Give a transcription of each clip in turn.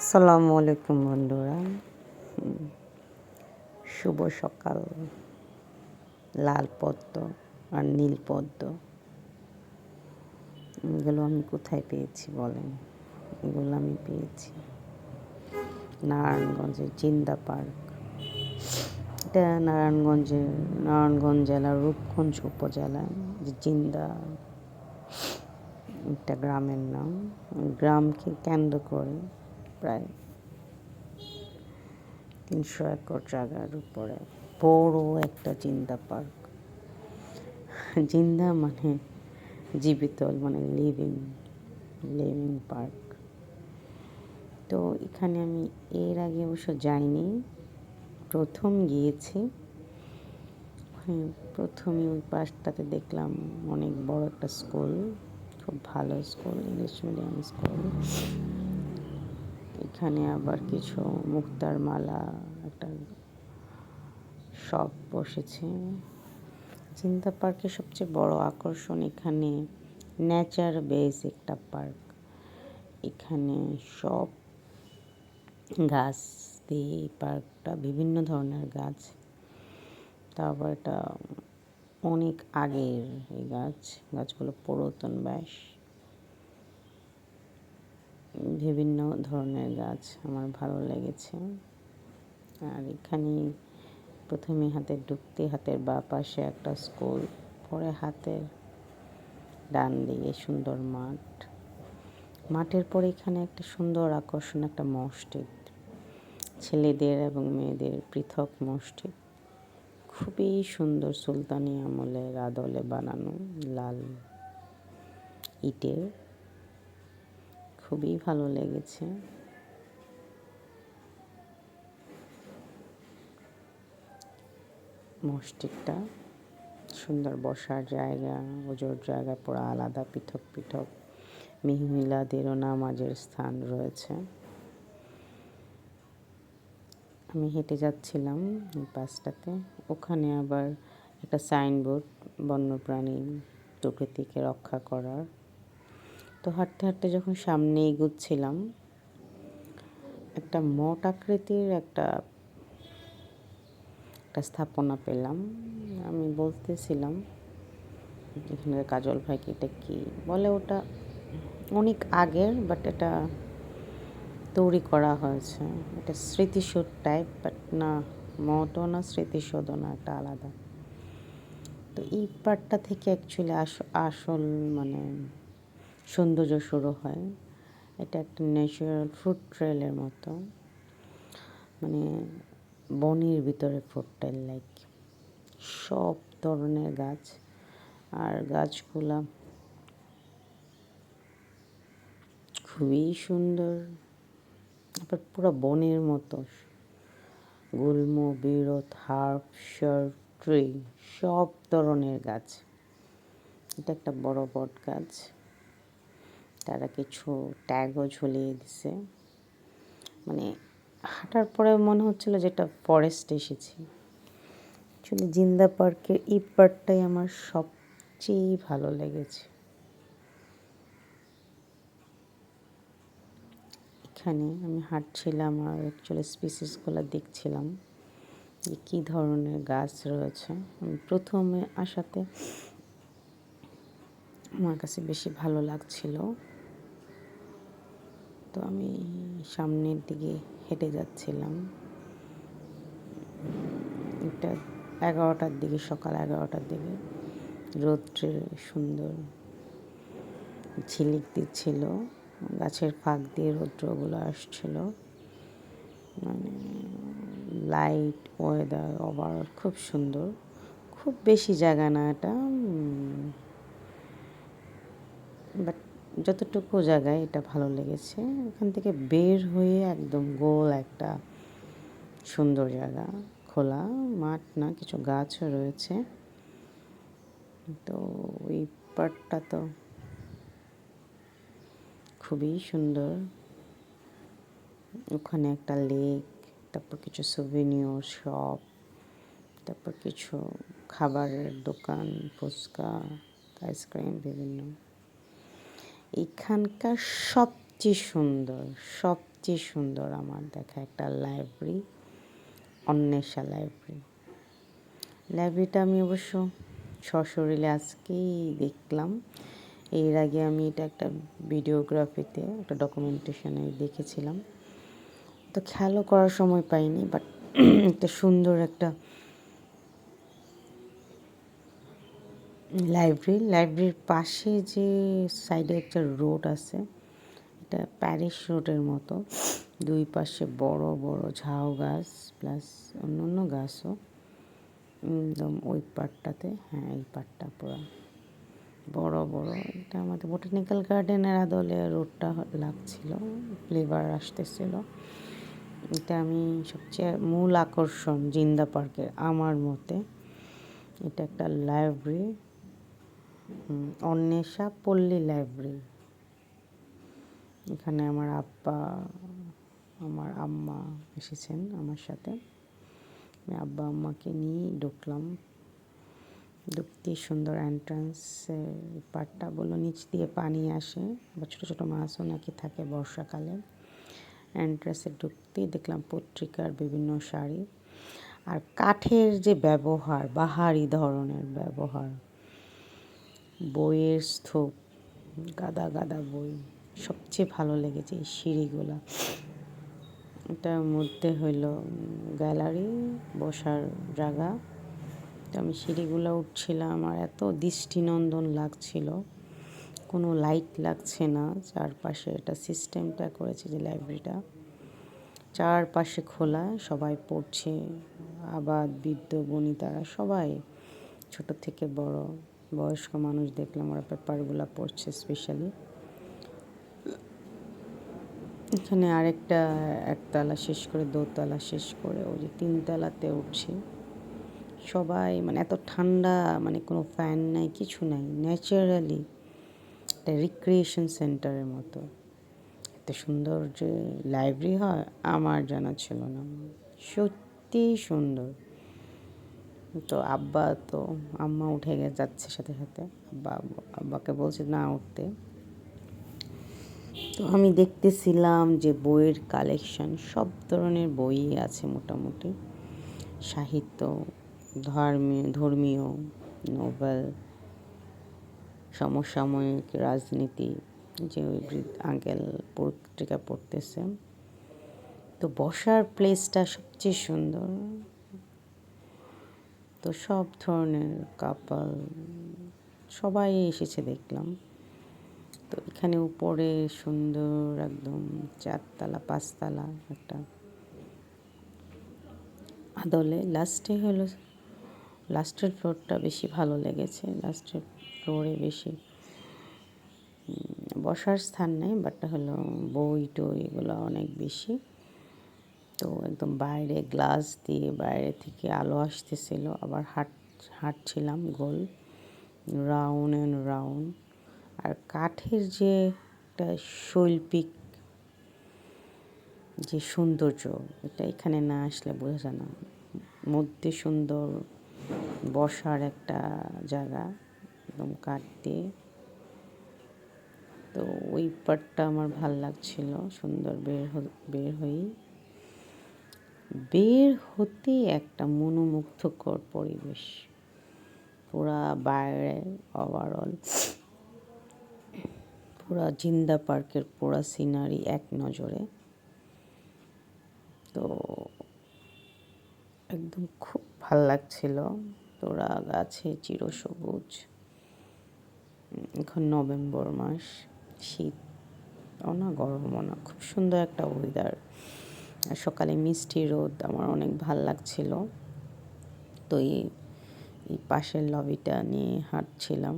আসসালামু আলাইকুম বন্ধুরা। শুভ সকাল। লাল পদ্ম আর নীল পদ্ম, এগুলো আমি কোথায় পেয়েছি বলেন? এগুলো আমি পেয়েছি নারায়ণগঞ্জের জিন্দা পার্ক। এটা নারায়ণগঞ্জ জেলার রূপগঞ্জ উপজেলায় যে জিন্দা একটা গ্রামের নাম। গ্রামকে কেন্দ্র করে প্রায় 300 একর জায়গার উপরে বড় একটা জিন্দা পার্ক। জিন্দা মানে জীবিত, মানে লিভিং পার্ক। তো এখানে আমি এর আগে অবশ্য যাইনি, প্রথম গিয়েছি। প্রথমে ওই পার্কটাতে দেখলাম অনেক বড় একটা স্কুল, খুব ভালো স্কুল, ইংলিশ মিডিয়াম স্কুল। এখানে আবার কিছু মুক্তার মালা একটা শপ বসেছে। জিন্দা পার্কের সবচেয়ে বড় আকর্ষণ এখানে নেচার বেস একটা পার্ক। এখানে সব গাছ দিয়ে এই পার্কটা, বিভিন্ন ধরনের গাছ। তারপর এটা অনেক আগের এই গাছগুলো পুরাতন বেশ, বিভিন্ন ধরনের গাছ আমার ভালো লেগেছে। আর এখানে প্রথমে হাতের বাঁ পাশে একটা স্কুল, পরে হাতের ডান দিকে সুন্দর মাঠের পরে এখানে একটা সুন্দর আকর্ষণ, একটা মসজিদ, ছেলেদের এবং মেয়েদের পৃথক মসজিদ, খুবই সুন্দর, সুলতানি আমলের আদলে বানানো, লাল ইটের, খুবই ভালো লেগেছে। মসজিদটা সুন্দর, বসার জায়গা, ওজোর জায়গা পুরো আলাদা, পৃথক পৃথক। মহিলাদেরও নামাজের স্থান রয়েছে। আমি হেঁটে যাচ্ছিলাম এই পাশটাতে, ওখানে আবার একটা সাইনবোর্ড, বন্যপ্রাণী প্রকৃতিকে রক্ষা করার। তো হাঁটতে হাঁটতে যখন সামনে এগোচ্ছিলাম, একটা মোট আকৃতির একটা স্থাপনা পেলাম। আমি বলতেছিলাম এখানকার কাজল ভাইকে, এটা কি বলে, ওটা অনেক আগের, বাট এটা তৈরি করা হয়েছে, এটা স্মৃতিসৌধ টাইপ, বাট না, মোটও না, স্মৃতিসৌধও না, একটা আলাদা। তো এই পার্টটা থেকে অ্যাকচুয়ালি আসল মানে সৌন্দর্য শুরু হয়। এটা একটা ন্যাচারাল ফুড ট্রেলের মতো, মানে বনের ভিতরে ফুড ট্রেল, লাইক সব ধরনের গাছ, আর গাছগুলা খুবই সুন্দর। আবার পুরো বনের মতো, গুল্ম, বিরোধ, হার্ব, শার, ট্রি, সব ধরনের গাছ। এটা একটা বড় বট গাছ, তারা কিছু ট্যাগও ঝুলিয়ে দিছে। মানে হাঁটার পরে মনে হচ্ছিল যেটা ফরেস্টে এসেছি। অ্যাকচুয়ালি জিন্দা পার্কের এই পার্টটাই আমার সবচেয়ে ভালো লেগেছে। এখানে আমি হাঁটছিলাম আর অ্যাকচুয়ালি স্পিসিসগুলো দেখছিলাম যে কী ধরনের গাছ রয়েছে। আমি প্রথমে আসাতে আমার কাছে বেশি ভালো লাগছিল, তো আমি সামনের দিকে হেঁটে যাচ্ছিলাম। এটা 11টার দিকে, সকাল 11টার দিকে রৌদ্রের সুন্দর ঝিলিক দিচ্ছিল, গাছের ফাঁক দিয়ে রৌদ্রগুলো আসছিল। মানে লাইট, ওয়েদার ওভারঅল খুব সুন্দর। খুব বেশি জায়গা না এটা, বাট যতটুকু জায়গায় এটা ভালো লেগেছে। এখান থেকে বের হয়ে একদম গোল একটা সুন্দর জায়গা, খোলা মাঠ না, কিছু গাছও রয়েছে। তো ওই পার্কটা তো খুবই সুন্দর। ওখানে একটা লেক, তারপর কিছু সুভিনিয়র শপ, তারপর কিছু খাবারের দোকান, ফুচকা, আইসক্রিম, বিভিন্ন। এখানকার সবচেয়ে সুন্দর, সবচেয়ে সুন্দর আমার দেখা একটা লাইব্রেরি, অন্বেষা লাইব্রেরি। লাইব্রেরিটা আমি অবশ্য সশরীরে আজকেই দেখলাম। এর আগে আমি এটা একটা ভিডিওগ্রাফিতে, একটা ডকুমেন্টেশনে দেখেছিলাম, তো খেয়ালও করার সময় পাইনি। বাট একটা সুন্দর একটা লাইব্রেরির পাশে যে সাইডে একটা রোড আছে, এটা প্যারিস রোডের মতো, দুই পাশে বড় বড় ঝাউ গাছ প্লাস অন্য অন্য গাছও একদম ওই পাটটাতে। হ্যাঁ, এই পাটটা পুরো বড় বড়। এটা আমাদের বোটানিক্যাল গার্ডেনের আদলে রোডটা লাগছিল, ফ্লেভার আসতেছিল। এটা আমি সবচেয়ে মূল আকর্ষণ জিন্দা পার্কের আমার মতে। এটা একটা লাইব্রেরি, অন্বেষা পল্লী লাইব্রেরি। এখানে আমার আব্বা, আমার আম্মা এসেছেন আমার সাথে। আমি আব্বা আম্মাকে নিয়ে ঢুকলাম। ঢুকতেই সুন্দর এন্ট্রান্স, পাড়টা বললো নিচ দিয়ে পানি আসে বা ছোটো ছোটো মাছও নাকি থাকে বর্ষাকালে। এন্ট্রান্সে ঢুকতেই দেখলাম পত্রিকার বিভিন্ন শাড়ি, আর কাঠের যে ব্যবহার, বাহারি ধরনের ব্যবহার, বইয়ের স্তূপ, গাদা গাদা বই। সবচেয়ে ভালো লেগেছে এই সিঁড়িগুলা। এটার মধ্যে হইল গ্যালারি, বসার জায়গা। তো আমি সিঁড়িগুলো উঠছিলাম, আর এত দৃষ্টিনন্দন লাগছিল। কোনো লাইট লাগছে না, চারপাশে এটা সিস্টেমটা করেছে যে লাইব্রেরিটা চারপাশে খোলা, সবাই পড়ছে, আবাদ বৃদ্ধ বনিতারা সবাই, ছোট থেকে বড় বয়স্ক মানুষ দেখলাম ওরা পেপারগুলো পড়ছে স্পেশালি। এখানে আরেকটা একতলা শেষ করে দোতলা শেষ করে ওই যে তিনতলাতে উঠছি। সবাই মানে এত ঠান্ডা, মানে কোনো ফ্যান নাই, কিছু নাই, ন্যাচারালি একটা রিক্রিয়েশন সেন্টারের মতো। এত সুন্দর যে লাইব্রেরি হয় আমার জানা ছিল না, সত্যি সুন্দর। তো আম্মা উঠে যাচ্ছে সাথে সাথে, আব্বাকে বলছে না উঠতে। তো আমি দেখতেছিলাম যে বইয়ের কালেকশন, সব ধরনের বই আছে মোটামুটি, সাহিত্য, ধর্মীয় নোবেল, সমসাময়িক রাজনীতি, যে ওই আঙ্কেল পত্রিকা পড়তেছে। তো বসার প্লেসটা সবচেয়ে সুন্দর। তো সব ধরনের কাপল সবাই এসেছে দেখলাম। তো এখানে উপরে সুন্দর একদম 4তলা 5তলা একটা আদলে। লাস্টের ফ্লোরটা বেশি ভালো লেগেছে। লাস্টের ফ্লোরে বেশি বসার স্থান নেই, বাট হলো বই টই এগুলো অনেক বেশি। তো একদম বাইরে গ্লাস দিয়ে বাইরে থেকে আলো আসতেছিল, আবার হাঁটছিলাম গোল রাউন্ড অ্যান্ড রাউন্ড। আর কাঠের যে একটা শৈল্পিক যে সৌন্দর্য, এটা এখানে না আসলে বোঝা যায় না। মধ্যে সুন্দর বসার একটা জায়গা, একদম কাঠ দিয়ে। তো ওই পার্টটা আমার ভাল লাগছিল। সুন্দর বের হতে একটা মনোমুগ্ধকর পরিবেশ, পুরা বাইরে ওভারঅল পুরা জিন্দা পার্কের পুরা সিনারি এক নজরে। তো একদম খুব ভাল লাগছিল। তোরা গাছে চিরসবুজ। এখন নভেম্বর মাস, শীত না গরমও না, খুব সুন্দর একটা ওয়েদার। আর সকালে মিষ্টি রোদ, আমার অনেক ভাল লাগছিল। তো এই পাশের লবিটা নিয়ে হাঁটছিলাম,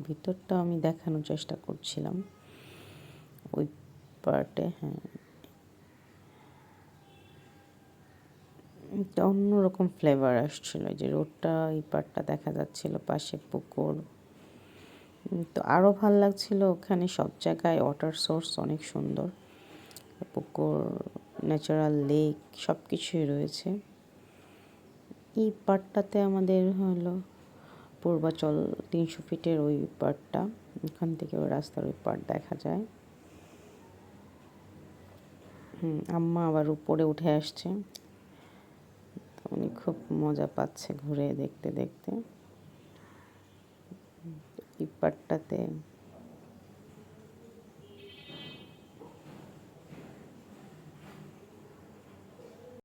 ভিতরটা আমি দেখানোর চেষ্টা করছিলাম ওই পার্টে। হ্যাঁ, একটা অন্যরকম ফ্লেভার আসছিল, যে রোডটা এই পার্টটা দেখা যাচ্ছিল, পাশে পুকুর। তো আরও ভাল লাগছিল ওখানে সব জায়গায় ওয়াটার সোর্স অনেক সুন্দর, পুকুর, ন্যাচারাল লেক সব কিছুই রয়েছে। এই পার্টটাতে আমাদের হলো পূর্বাচল 300 ফিটের ওই পার্টটা, এখান থেকে ওই রাস্তার ওই পার্ট দেখা যায়। আম্মা আবার উপরে উঠে আসছে, উনি খুব মজা পাচ্ছে ঘুরে দেখতে দেখতে। এই পাটটাতে